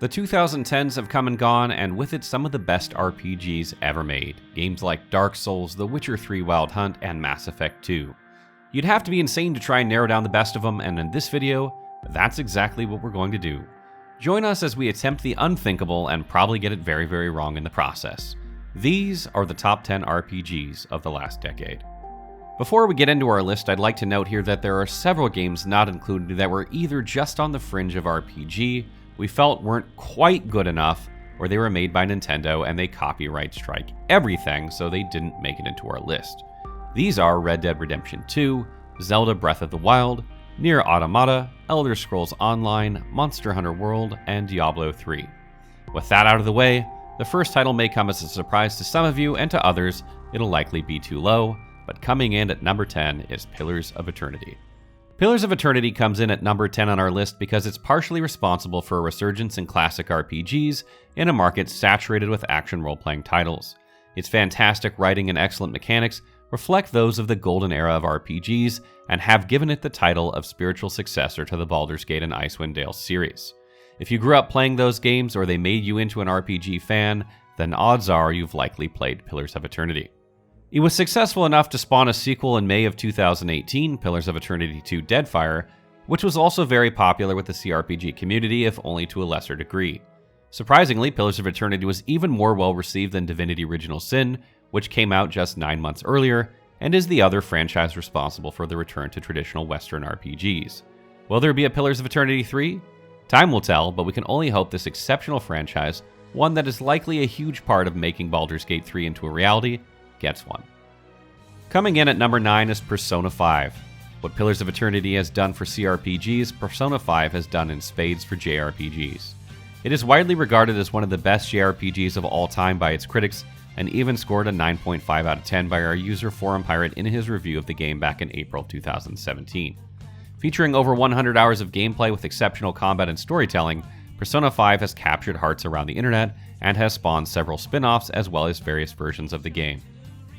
The 2010s have come and gone, and with it some of the best RPGs ever made. Games like Dark Souls, The Witcher 3 Wild Hunt, and Mass Effect 2. You'd have to be insane to try and narrow down the best of them, and in this video, that's exactly what we're going to do. Join us as we attempt the unthinkable and probably get it very, very wrong in the process. These are the top 10 RPGs of the last decade. Before we get into our list, I'd like to note here that there are several games not included that were either just on the fringe of RPG, we felt weren't quite good enough, or they were made by Nintendo and they copyright strike everything, so they didn't make it into our list. These are Red Dead Redemption 2, Zelda Breath of the Wild, Nier Automata, Elder Scrolls Online, Monster Hunter World, and Diablo 3. With that out of the way, the first title may come as a surprise to some of you, and to others, it'll likely be too low, but coming in at number 10 is Pillars of Eternity. Pillars of Eternity comes in at number 10 on our list because it's partially responsible for a resurgence in classic RPGs in a market saturated with action role-playing titles. Its fantastic writing and excellent mechanics reflect those of the golden era of RPGs and have given it the title of spiritual successor to the Baldur's Gate and Icewind Dale series. If you grew up playing those games or they made you into an RPG fan, then odds are you've likely played Pillars of Eternity. It was successful enough to spawn a sequel in May of 2018, Pillars of Eternity 2 Deadfire, which was also very popular with the CRPG community, if only to a lesser degree. Surprisingly, Pillars of Eternity was even more well received than Divinity Original Sin, which came out just 9 months earlier, and is the other franchise responsible for the return to traditional Western RPGs. Will there be a Pillars of Eternity 3? Time will tell, but we can only hope this exceptional franchise, one that is likely a huge part of making Baldur's Gate 3 into a reality, gets one. Coming in at number 9 is Persona 5. What Pillars of Eternity has done for CRPGs, Persona 5 has done in spades for JRPGs. It is widely regarded as one of the best JRPGs of all time by its critics, and even scored a 9.5 out of 10 by our user Forum Pirate in his review of the game back in April 2017. Featuring over 100 hours of gameplay with exceptional combat and storytelling, Persona 5 has captured hearts around the internet and has spawned several spin-offs as well as various versions of the game.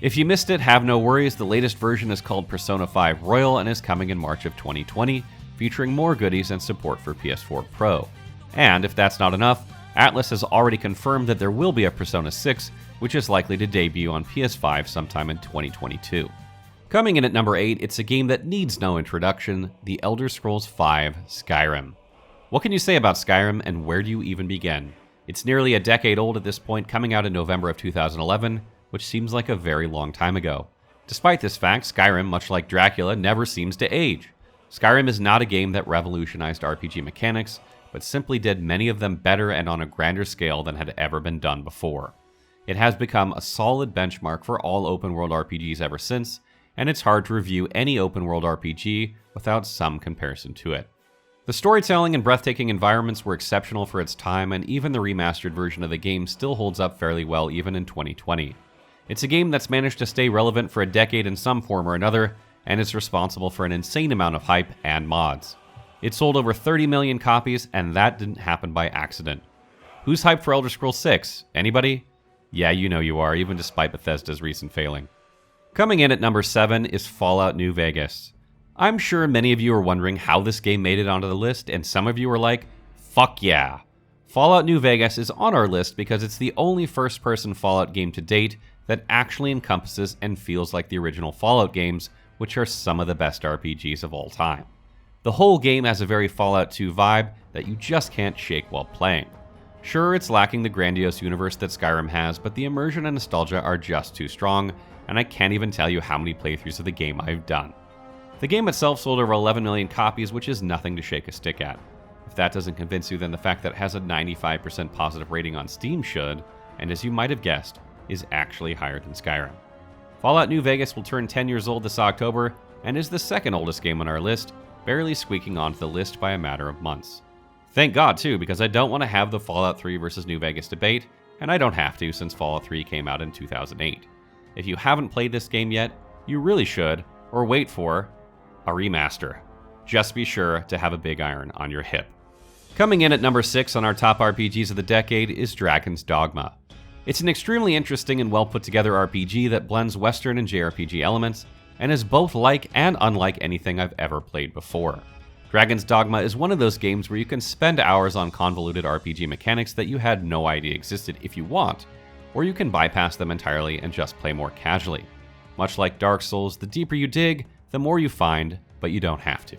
If you missed it, have no worries, the latest version is called Persona 5 Royal and is coming in March of 2020, featuring more goodies and support for PS4 Pro. And if that's not enough, Atlus has already confirmed that there will be a Persona 6, which is likely to debut on PS5 sometime in 2022. Coming in at number 8, it's a game that needs no introduction, The Elder Scrolls V Skyrim. What can you say about Skyrim, and where do you even begin? It's nearly a decade old at this point, coming out in November of 2011, which seems like a very long time ago. Despite this fact, Skyrim, much like Dracula, never seems to age. Skyrim is not a game that revolutionized RPG mechanics, but simply did many of them better and on a grander scale than had ever been done before. It has become a solid benchmark for all open-world RPGs ever since, and it's hard to review any open-world RPG without some comparison to it. The storytelling and breathtaking environments were exceptional for its time, and even the remastered version of the game still holds up fairly well even in 2020. It's a game that's managed to stay relevant for a decade in some form or another, and is responsible for an insane amount of hype and mods. It sold over 30 million copies, and that didn't happen by accident. Who's hyped for Elder Scrolls 6? Anybody? Yeah, you know you are, even despite Bethesda's recent failing. Coming in at number 7 is Fallout New Vegas. I'm sure many of you are wondering how this game made it onto the list, and some of you are like, fuck yeah. Fallout New Vegas is on our list because it's the only first-person Fallout game to date that actually encompasses and feels like the original Fallout games, which are some of the best RPGs of all time. The whole game has a very Fallout 2 vibe that you just can't shake while playing. Sure, it's lacking the grandiose universe that Skyrim has, but the immersion and nostalgia are just too strong, and I can't even tell you how many playthroughs of the game I've done. The game itself sold over 11 million copies, which is nothing to shake a stick at. If that doesn't convince you, then the fact that it has a 95% positive rating on Steam should, and as you might have guessed, is actually higher than Skyrim. Fallout New Vegas will turn 10 years old this October, and is the second oldest game on our list, barely squeaking onto the list by a matter of months. Thank God too, because I don't want to have the Fallout 3 versus New Vegas debate, and I don't have to since Fallout 3 came out in 2008. If you haven't played this game yet, you really should, or wait for a remaster. Just be sure to have a big iron on your hip. Coming in at number 6 on our top RPGs of the decade is Dragon's Dogma. It's an extremely interesting and well put together RPG that blends Western and JRPG elements, and is both like and unlike anything I've ever played before. Dragon's Dogma is one of those games where you can spend hours on convoluted RPG mechanics that you had no idea existed if you want, or you can bypass them entirely and just play more casually. Much like Dark Souls, the deeper you dig, the more you find, but you don't have to.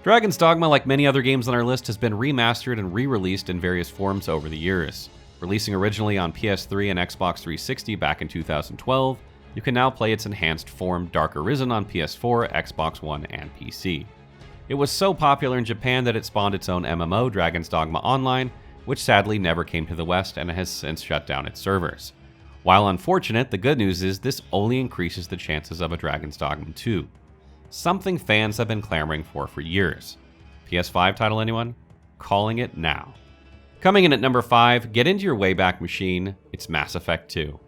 Dragon's Dogma, like many other games on our list, has been remastered and re-released in various forms over the years. Releasing originally on PS3 and Xbox 360 back in 2012, you can now play its enhanced form Dark Arisen on PS4, Xbox One, and PC. It was so popular in Japan that it spawned its own MMO, Dragon's Dogma Online, which sadly never came to the West and has since shut down its servers. While unfortunate, the good news is this only increases the chances of a Dragon's Dogma 2. Something fans have been clamoring for years. PS5 title, anyone? Calling it now. Coming in at number 5, get into your Wayback Machine, it's Mass Effect 2.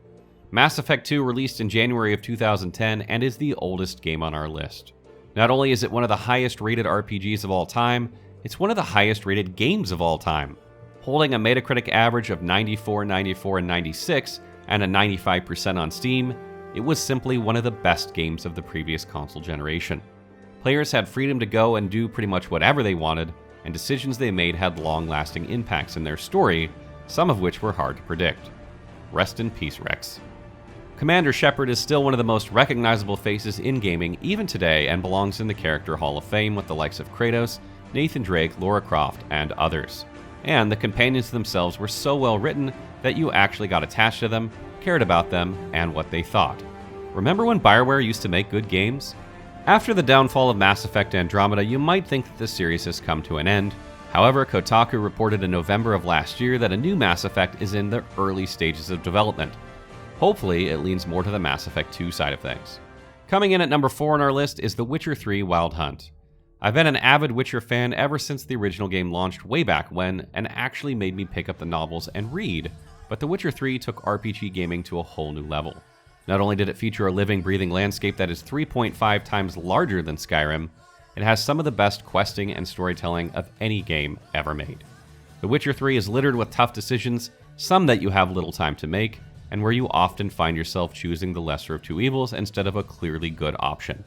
Mass Effect 2 released in January of 2010 and is the oldest game on our list. Not only is it one of the highest rated RPGs of all time, it's one of the highest rated games of all time. Holding a Metacritic average of 94, 94, and 96, and a 95% on Steam, it was simply one of the best games of the previous console generation. Players had freedom to go and do pretty much whatever they wanted, and decisions they made had long-lasting impacts in their story, some of which were hard to predict. Rest in peace, Rex. Commander Shepard is still one of the most recognizable faces in gaming even today and belongs in the Character Hall of Fame with the likes of Kratos, Nathan Drake, Lara Croft, and others. And the companions themselves were so well written that you actually got attached to them, cared about them, and what they thought. Remember when BioWare used to make good games? After the downfall of Mass Effect Andromeda, you might think that the series has come to an end. However, Kotaku reported in November of last year that a new Mass Effect is in the early stages of development. Hopefully, it leans more to the Mass Effect 2 side of things. Coming in at number 4 on our list is The Witcher 3 Wild Hunt. I've been an avid Witcher fan ever since the original game launched way back when, and actually made me pick up the novels and read, but The Witcher 3 took RPG gaming to a whole new level. Not only did it feature a living, breathing landscape that is 3.5 times larger than Skyrim, it has some of the best questing and storytelling of any game ever made. The Witcher 3 is littered with tough decisions, some that you have little time to make, and where you often find yourself choosing the lesser of two evils instead of a clearly good option.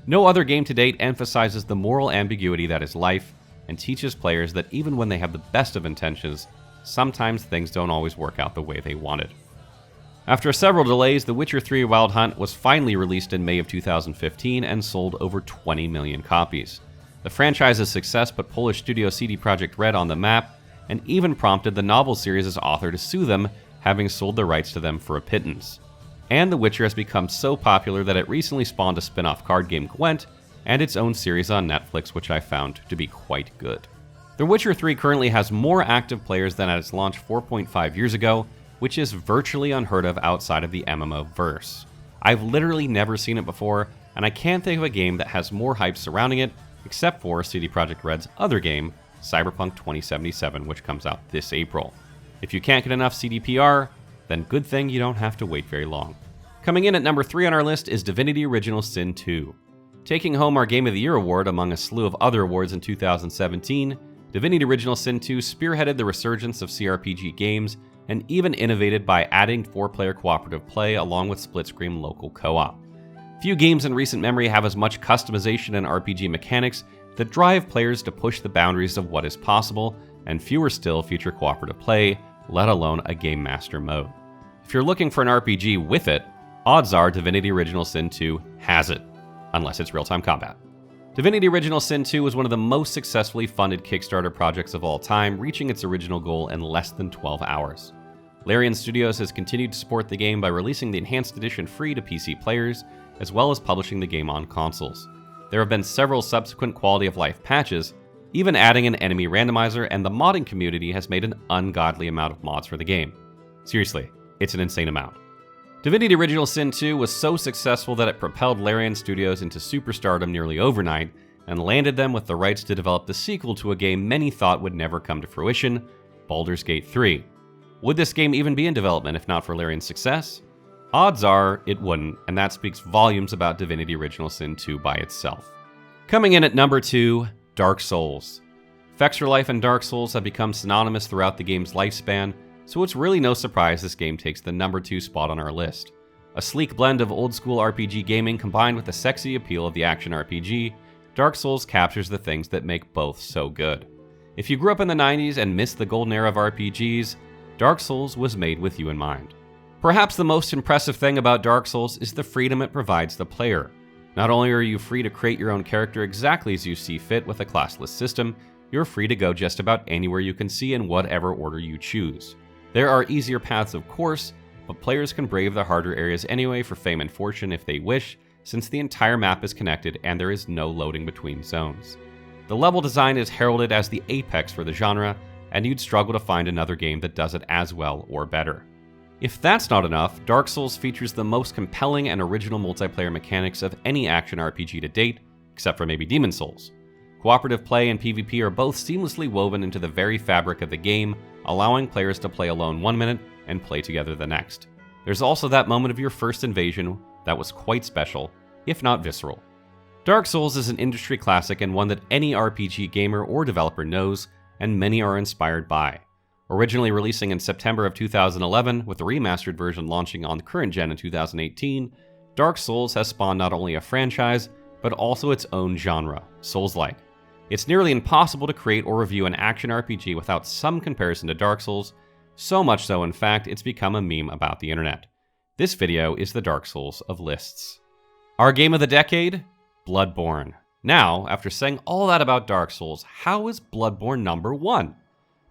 No other game to date emphasizes the moral ambiguity that is life, and teaches players that even when they have the best of intentions, sometimes things don't always work out the way they wanted. After several delays, The Witcher 3 Wild Hunt was finally released in May of 2015 and sold over 20 million copies. The franchise's success put Polish studio CD Projekt Red on the map, and even prompted the novel series' author to sue them, having sold the rights to them for a pittance. And The Witcher has become so popular that it recently spawned a spin-off card game, Gwent, and its own series on Netflix, which I found to be quite good. The Witcher 3 currently has more active players than at its launch 4.5 years ago, which is virtually unheard of outside of the MMO-verse. I've literally never seen it before, and I can't think of a game that has more hype surrounding it, except for CD Projekt Red's other game, Cyberpunk 2077, which comes out this April. If you can't get enough CDPR, then good thing you don't have to wait very long. Coming in at number 3 on our list is Divinity Original Sin 2. Taking home our Game of the Year award among a slew of other awards in 2017, Divinity Original Sin 2 spearheaded the resurgence of CRPG games and even innovated by adding 4-player cooperative play along with split-screen local co-op. Few games in recent memory have as much customization and RPG mechanics that drive players to push the boundaries of what is possible, and fewer still feature cooperative play, let alone a Game Master mode. If you're looking for an RPG with it, odds are Divinity Original Sin 2 has it, unless it's real-time combat. Divinity Original Sin 2 was one of the most successfully funded Kickstarter projects of all time, reaching its original goal in less than 12 hours. Larian Studios has continued to support the game by releasing the Enhanced Edition free to PC players, as well as publishing the game on consoles. There have been several subsequent quality of life patches, even adding an enemy randomizer, and the modding community has made an ungodly amount of mods for the game. Seriously, it's an insane amount. Divinity Original Sin 2 was so successful that it propelled Larian Studios into superstardom nearly overnight, and landed them with the rights to develop the sequel to a game many thought would never come to fruition, Baldur's Gate 3. Would this game even be in development if not for Larian's success? Odds are it wouldn't, and that speaks volumes about Divinity Original Sin 2 by itself. Coming in at number 2, Dark Souls. Fextralife and Dark Souls have become synonymous throughout the game's lifespan, so it's really no surprise this game takes the number 2 spot on our list. A sleek blend of old-school RPG gaming combined with the sexy appeal of the action RPG, Dark Souls captures the things that make both so good. If you grew up in the 90s and missed the golden era of RPGs, Dark Souls was made with you in mind. Perhaps the most impressive thing about Dark Souls is the freedom it provides the player. Not only are you free to create your own character exactly as you see fit with a classless system, you're free to go just about anywhere you can see in whatever order you choose. There are easier paths, of course, but players can brave the harder areas anyway for fame and fortune if they wish, since the entire map is connected and there is no loading between zones. The level design is heralded as the apex for the genre, and you'd struggle to find another game that does it as well or better. If that's not enough, Dark Souls features the most compelling and original multiplayer mechanics of any action RPG to date, except for maybe Demon's Souls. Cooperative play and PvP are both seamlessly woven into the very fabric of the game, allowing players to play alone 1 minute and play together the next. There's also that moment of your first invasion that was quite special, if not visceral. Dark Souls is an industry classic and one that any RPG gamer or developer knows, and many are inspired by. Originally releasing in September of 2011, with the remastered version launching on the current gen in 2018, Dark Souls has spawned not only a franchise, but also its own genre, Souls-like. It's nearly impossible to create or review an action RPG without some comparison to Dark Souls, so much so in fact it's become a meme about the internet. This video is the Dark Souls of lists. Our game of the decade? Bloodborne. Now, after saying all that about Dark Souls, how is Bloodborne number 1?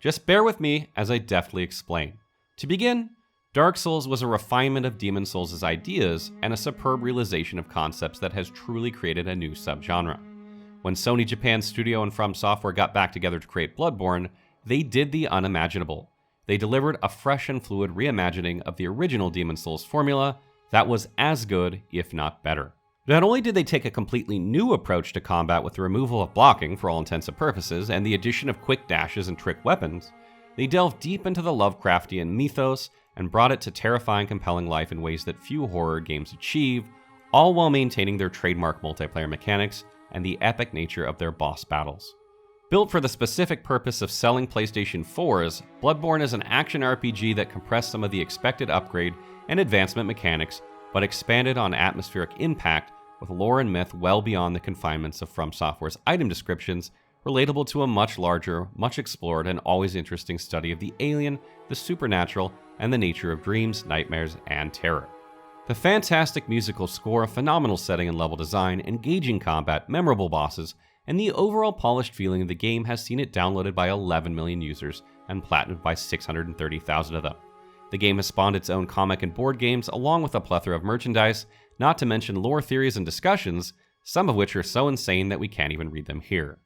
Just bear with me as I deftly explain. To begin, Dark Souls was a refinement of Demon's Souls' ideas and a superb realization of concepts that has truly created a new subgenre. When Sony Japan's studio and From Software got back together to create Bloodborne, they did the unimaginable. They delivered a fresh and fluid reimagining of the original Demon's Souls formula that was as good, if not better. Not only did they take a completely new approach to combat with the removal of blocking for all intents and purposes and the addition of quick dashes and trick weapons, they delved deep into the Lovecraftian mythos and brought it to terrifying, compelling life in ways that few horror games achieve, all while maintaining their trademark multiplayer mechanics and the epic nature of their boss battles. Built for the specific purpose of selling PlayStation 4s, Bloodborne is an action RPG that compressed some of the expected upgrade and advancement mechanics, but expanded on atmospheric impact with lore and myth well beyond the confinements of From Software's item descriptions, relatable to a much larger, much explored, and always interesting study of the alien, the supernatural, and the nature of dreams, nightmares, and terror. The fantastic musical score, phenomenal setting and level design, engaging combat, memorable bosses, and the overall polished feeling of the game has seen it downloaded by 11 million users and platinumed by 630,000 of them. The game has spawned its own comic and board games, along with a plethora of merchandise, not to mention lore theories and discussions, some of which are so insane that we can't even read them here.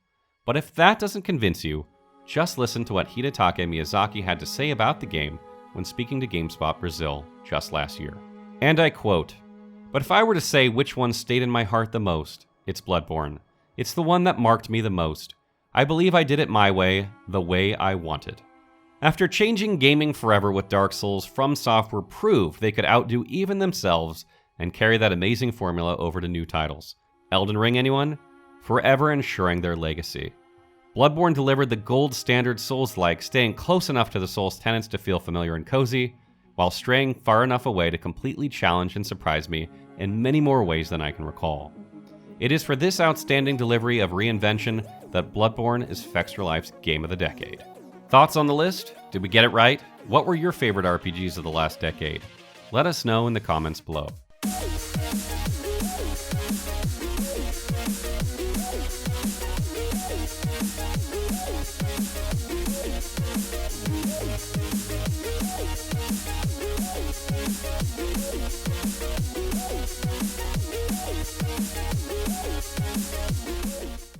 But if that doesn't convince you, just listen to what Hidetaka Miyazaki had to say about the game when speaking to GameSpot Brazil just last year. And I quote, "But if I were to say which one stayed in my heart the most, it's Bloodborne. It's the one that marked me the most. I believe I did it my way, the way I wanted." After changing gaming forever with Dark Souls, From Software proved they could outdo even themselves and carry that amazing formula over to new titles. Elden Ring, anyone? Forever ensuring their legacy. Bloodborne delivered the gold standard Souls-like, staying close enough to the Souls tenets to feel familiar and cozy, while straying far enough away to completely challenge and surprise me in many more ways than I can recall. It is for this outstanding delivery of reinvention that Bloodborne is Fextralife's game of the decade. Thoughts on the list? Did we get it right? What were your favorite RPGs of the last decade? Let us know in the comments below.